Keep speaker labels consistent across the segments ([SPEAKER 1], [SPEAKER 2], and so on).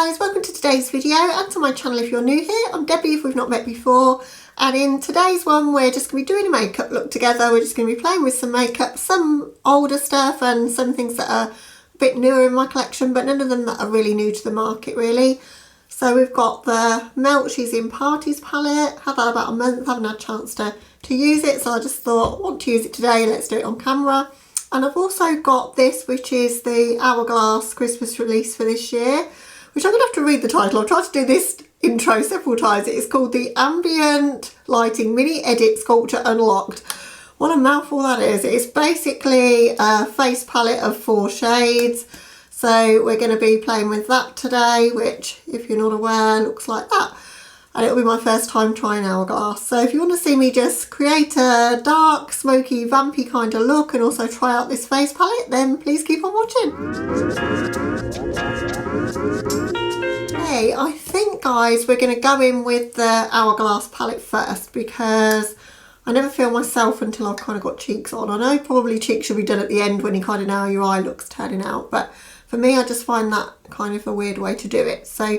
[SPEAKER 1] guys, welcome to today's video and to my channel if you're new here. I'm Debbie if we've not met before, and in today's one we're just going to be doing a makeup look together. We're just going to be playing with some makeup, some older stuff and some things that are a bit newer in my collection, but none of them that are really new to the market really. So we've got the Melt She's in Parties palette. Had that about a month, haven't had a chance to use it, so I just thought I want to use it today, let's do it on camera. And I've also got this, which is the Hourglass Christmas release for this year, which I'm going to have to read the title. I've tried to do this intro several times. It is called the Ambient Lighting Mini Edit Sculpture Unlocked. What a mouthful that is. It is basically a face palette of 4 shades. So we're going to be playing with that today, which, if you're not aware, looks like that. And it'll be my first time trying Hourglass. So if you want to see me just create a dark, smoky, vampy kind of look and also try out this face palette, then please keep on watching. Okay, I think, guys, we're going to go in with the Hourglass palette first because I never feel myself until I've kind of got cheeks on. I know probably cheeks should be done at the end when you kind of know how your eye looks turning out, but for me I just find that kind of a weird way to do it. So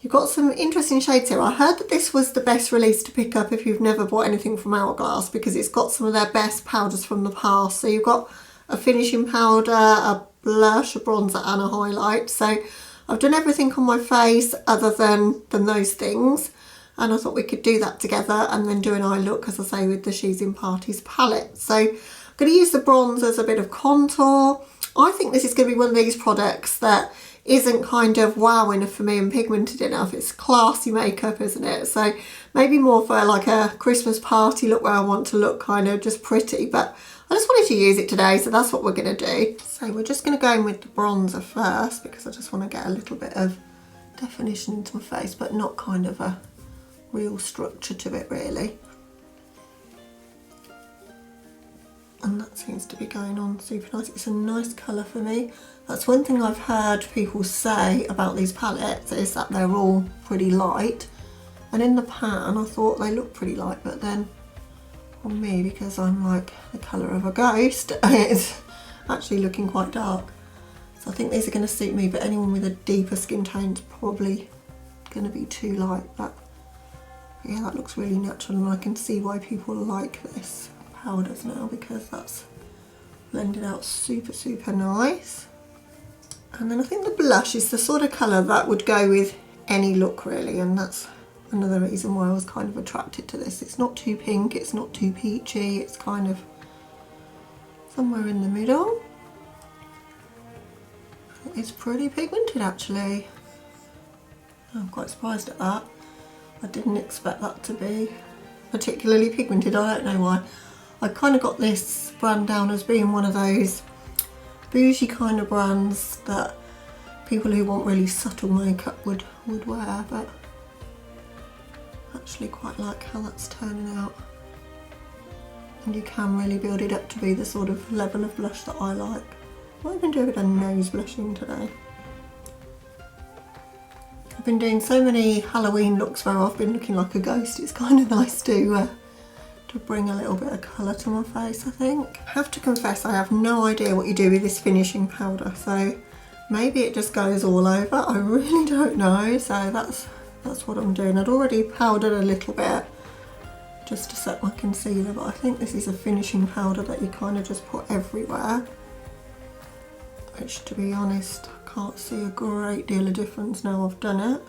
[SPEAKER 1] you've got some interesting shades here. I heard that this was the best release to pick up if you've never bought anything from Hourglass because it's got some of their best powders from the past. So you've got a finishing powder, a blush, a bronzer and a highlight. So I've done everything on my face other than those things. And I thought we could do that together and then do an eye look, as I say, with the She's in Parties palette. So I'm going to use the bronze as a bit of contour. I think this is going to be one of these products that isn't kind of wow enough for me and pigmented enough. It's classy makeup, isn't it? So maybe more for like a Christmas party look where I want to look kind of just pretty, but I just wanted to use it today, so that's what we're going to do. So we're just going to go in with the bronzer first because I just want to get a little bit of definition into my face, but not kind of a real structure to it really. And that seems to be going on super nice. It's a nice colour for me. That's one thing I've heard people say about these palettes, is that they're all pretty light. And in the pan I thought they looked pretty light, but then on me, because I'm like the colour of a ghost, it's actually looking quite dark. So I think these are going to suit me, but anyone with a deeper skin tone is probably going to be too light. But yeah, that looks really natural and I can see why people like this powders now, because that's blended out super nice. And then I think the blush is the sort of colour that would go with any look really, and that's another reason why I was kind of attracted to this. It's not too pink, it's not too peachy, it's kind of somewhere in the middle. It's pretty pigmented actually. I'm quite surprised at that. I didn't expect that to be particularly pigmented, I don't know why. I kind of got this brand down as being one of those bougie kind of brands that people who want really subtle makeup would wear, but I actually quite like how that's turning out. And you can really build it up to be the sort of level of blush that I like. I've been doing a bit of nose blushing today. I've been doing so many Halloween looks where I've been looking like a ghost. It's kind of nice to bring a little bit of colour to my face, I think. I have to confess I have no idea what you do with this finishing powder, so maybe it just goes all over. I really don't know, so that's what I'm doing. I'd already powdered a little bit just to set my concealer, but I think this is a finishing powder that you kind of just put everywhere, which, to be honest, I can't see a great deal of difference now I've done it.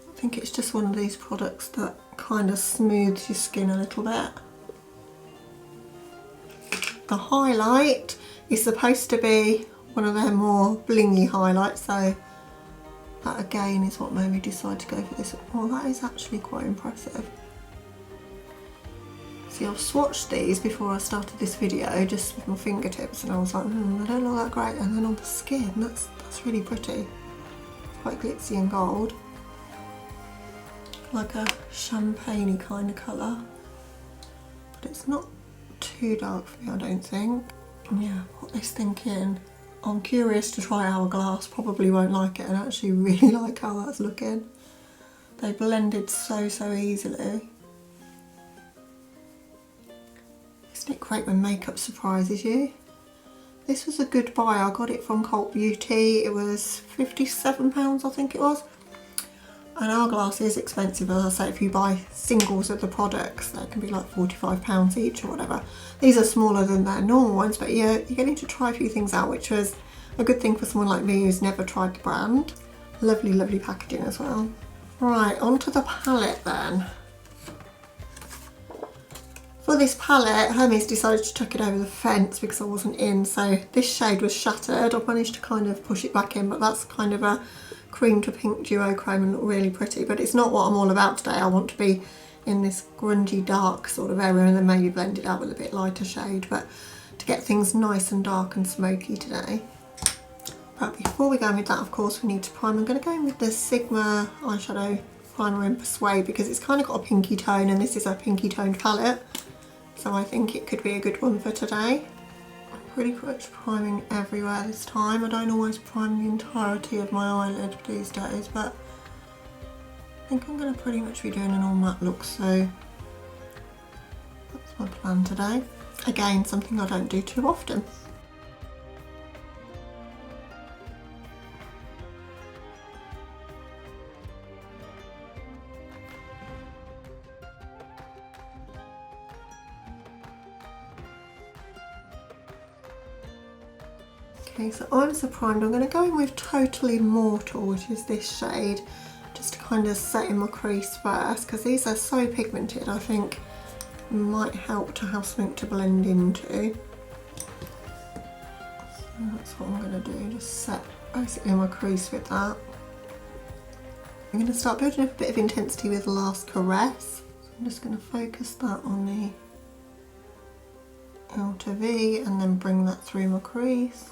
[SPEAKER 1] I think it's just one of these products that kind of smooths your skin a little bit. The highlight is supposed to be one of their more blingy highlights, so that again is what made me decide to go for this. Well, that is actually quite impressive. See, I've swatched these before I started this video just with my fingertips and I was like, they don't look that great, and then on the skin that's really pretty. Quite glitzy and gold. Like a champagne-y kind of colour, but it's not too dark for me, I don't think. And yeah, put this thing in. I'm curious to try Hourglass, probably won't like it, and actually really like how that's looking. They blended so easily. Isn't it great when makeup surprises you? This was a good buy. I got it from Cult Beauty. It was £57, I think it was. And Hourglass is expensive, as I say. If you buy singles of the products, they can be like £45 each or whatever. These are smaller than their normal ones, but yeah, you're getting to try a few things out, which was a good thing for someone like me who's never tried the brand. Lovely, lovely packaging as well. Right, onto the palette then. For this palette, Hermes decided to chuck it over the fence because I wasn't in, so this shade was shattered. I've managed to kind of push it back in, but that's kind of a cream to pink duochrome and look really pretty, but it's not what I'm all about today. I want to be in this grungy dark sort of area and then maybe blend it out with a bit lighter shade, but to get things nice and dark and smoky today. But before we go in with that, of course, we need to prime. I'm going to go in with the Sigma Eyeshadow Primer in Persuade because it's kind of got a pinky tone and this is a pinky toned palette. So I think it could be a good one for today. I'm pretty much priming everywhere this time. I don't always prime the entirety of my eyelid these days, but I think I'm going to pretty much be doing an all matte look, so that's my plan today. Again, something I don't do too often. Okay, so I'm so primed. I'm going to go in with Totally Mortal, which is this shade, just to kind of set in my crease first, because these are so pigmented. I think it might help to have something to blend into. So that's what I'm going to do, just set basically my crease with that. I'm going to start building up a bit of intensity with the Last Caress. So I'm just going to focus that on the outer V and then bring that through my crease.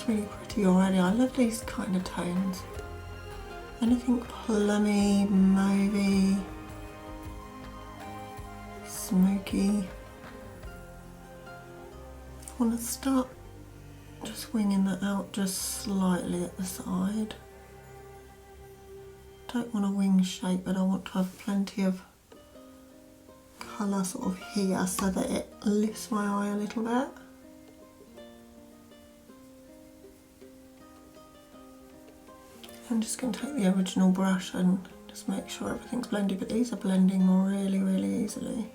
[SPEAKER 1] Really pretty already. I love these kind of tones. Anything plummy, mauvey, smoky. I want to start just winging that out just slightly at the side. Don't want a wing shape, but I want to have plenty of colour sort of here so that it lifts my eye a little bit. I'm just going to take the original brush and just make sure everything's blended, but these are blending really, really easily.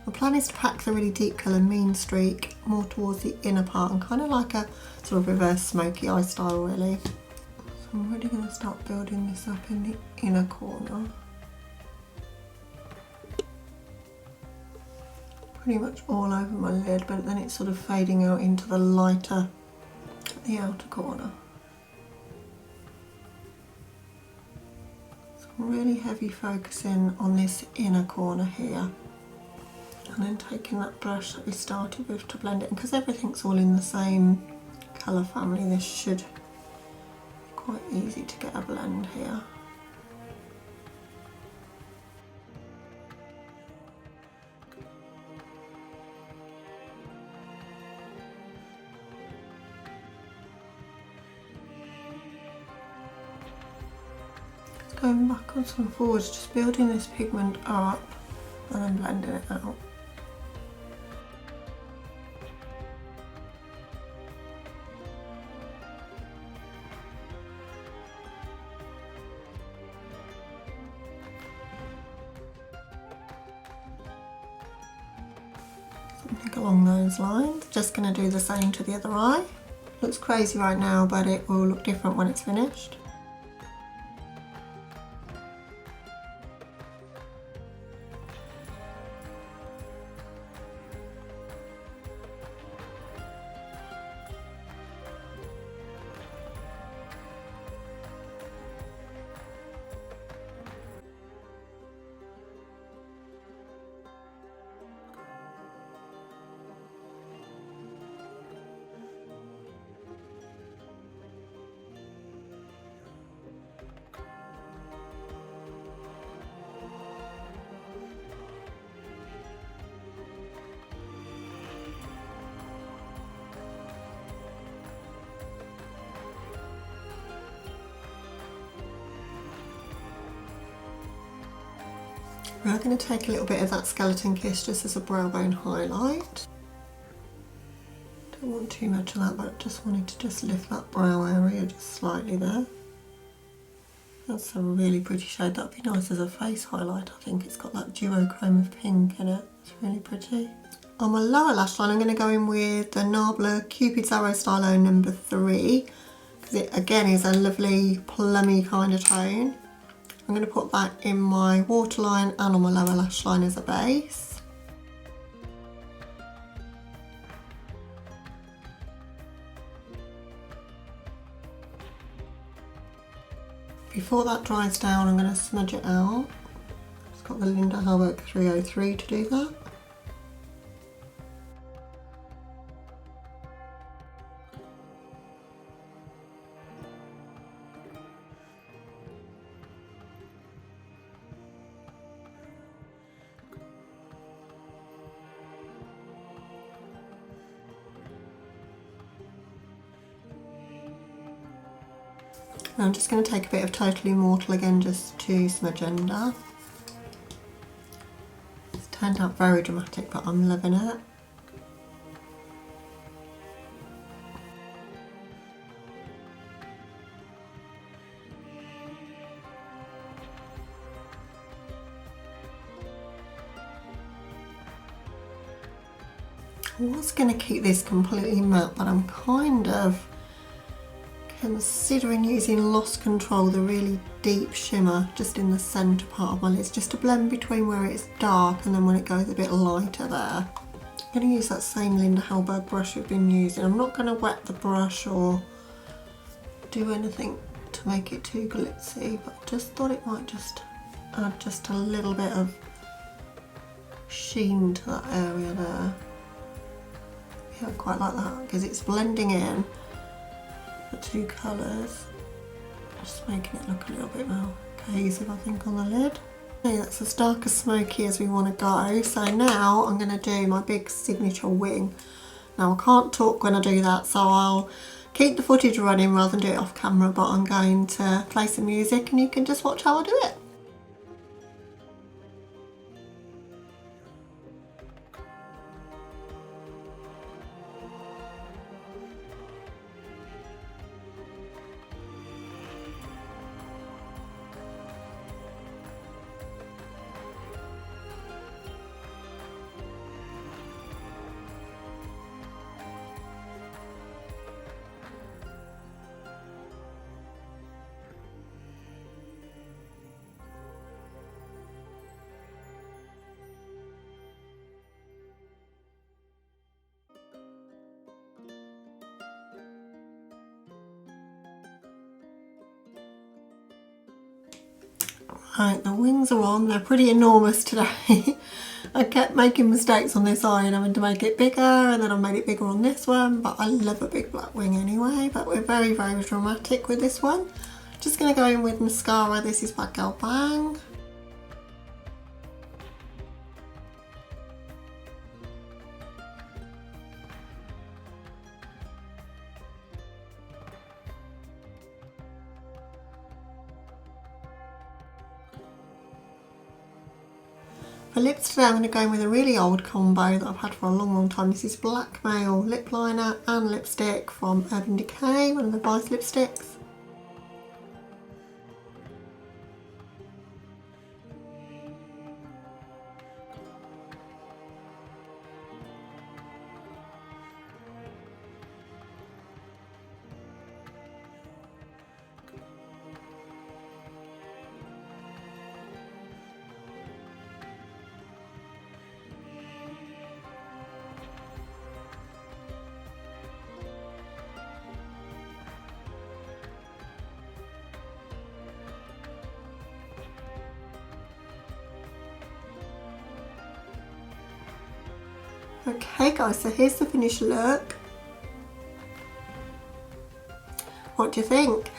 [SPEAKER 1] My plan is to pack the really deep colour Mean Streak more towards the inner part and kind of like a sort of reverse smoky eye style really. So I'm really going to start building this up in the inner corner. Pretty much all over my lid, but then it's sort of fading out into the lighter the outer corner. So I'm really heavy focusing on this inner corner here and then taking that brush that we started with to blend it, and because everything's all in the same colour family, this should be quite easy to get a blend here. Going backwards and forwards, just building this pigment up and then blending it out. Something along those lines. Just going to do the same to the other eye. Looks crazy right now, but it will look different when it's finished. We are going to take a little bit of that Skeleton Kiss just as a brow bone highlight. Don't want too much of that, but I just wanted to just lift that brow area just slightly there. That's a really pretty shade. That'd be nice as a face highlight. I think it's got that duochrome of pink in it. It's really pretty. On my lower lash line, I'm going to go in with the Nabla Cupid's Arrow Stylo number 3, because it again is a lovely plummy kind of tone. I'm going to put that in my waterline and on my lower lash line as a base. Before that dries down, I'm going to smudge it out. It's got the Hallberg 303 to do that. I'm just going to take a bit of Totally Immortal again just to smudge under. It's turned out very dramatic, but I'm loving it. I was going to keep this completely matte, but I'm kind of considering using Lost Control, the really deep shimmer just in the centre part of my lids, just to blend between where it's dark and then when it goes a bit lighter there. I'm going to use that same Linda Hallberg brush we've been using. I'm not going to wet the brush or do anything to make it too glitzy, but I just thought it might just add just a little bit of sheen to that area there. Yeah, I quite like that because it's blending in the two colours, just making it look a little bit more cohesive I think on the lid. Okay, that's as dark as smoky as we want to go. So now I'm going to do my big signature wing. Now I can't talk when I do that, so I'll keep the footage running rather than do it off camera, but I'm going to play some music and you can just watch how I do it. Right, the wings are on. They're pretty enormous today. I kept making mistakes on this eye and having to make it bigger, and then I made it bigger on this one, but I love a big black wing anyway. But we're very, very dramatic with this one. Just going to go in with mascara. This is by Girl Bang. For lips today, I'm going to go in with a really old combo that I've had for a long, long time. This is Blackmail Lip Liner and Lipstick from Urban Decay, one of the Vice lipsticks. Okay guys, so here's the finished look. What do you think?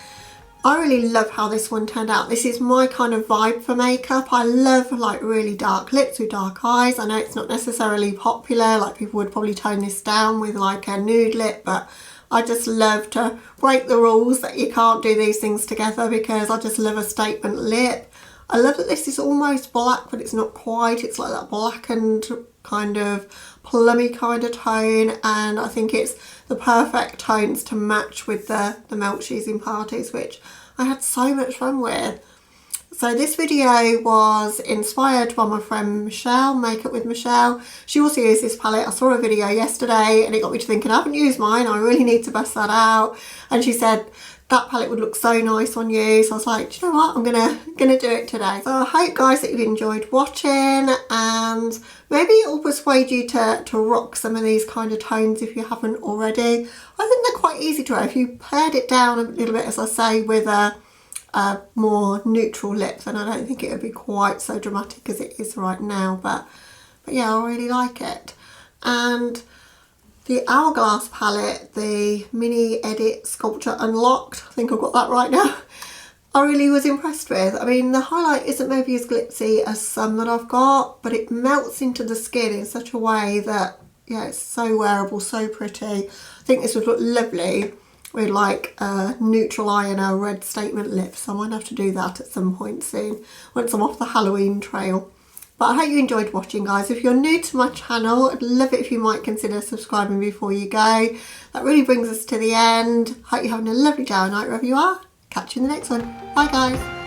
[SPEAKER 1] I really love how this one turned out. This is my kind of vibe for makeup. I love like really dark lips with dark eyes. I know it's not necessarily popular, like people would probably tone this down with like a nude lip, but I just love to break the rules that you can't do these things together because I just love a statement lip. I love that this is almost black, but it's not quite. It's like that blackened kind of plummy kind of tone, and I think it's the perfect tones to match with the Melt Cheese in Parties, which I had so much fun with. So this video was inspired by my friend Michelle, Makeup with Michelle. She also used this palette. I saw a video yesterday and it got me to thinking, I haven't used mine, I really need to bust that out. And she said that palette would look so nice on you. So I was like, do you know what, I'm gonna do it today. So I hope, guys, that you've enjoyed watching, and maybe it will persuade you to rock some of these kind of tones if you haven't already. I think they're quite easy to wear if you pared it down a little bit, as I say, with a more neutral lip, then I don't think it would be quite so dramatic as it is right now, but yeah, I really like it. And the Hourglass palette, the Mini Edit Sculpture Unlocked, I think I've got that right now, I really was impressed with. I mean, the highlight isn't maybe as glitzy as some that I've got, but it melts into the skin in such a way that, yeah, it's so wearable, so pretty. I think this would look lovely with like a neutral eye and a red statement lip, so I might have to do that at some point soon once I'm off the Halloween trail. But I hope you enjoyed watching, guys. If you're new to my channel, I'd love it if you might consider subscribing before you go. That really brings us to the end. Hope you're having a lovely day or night wherever you are. Catch you in the next one. Bye, guys.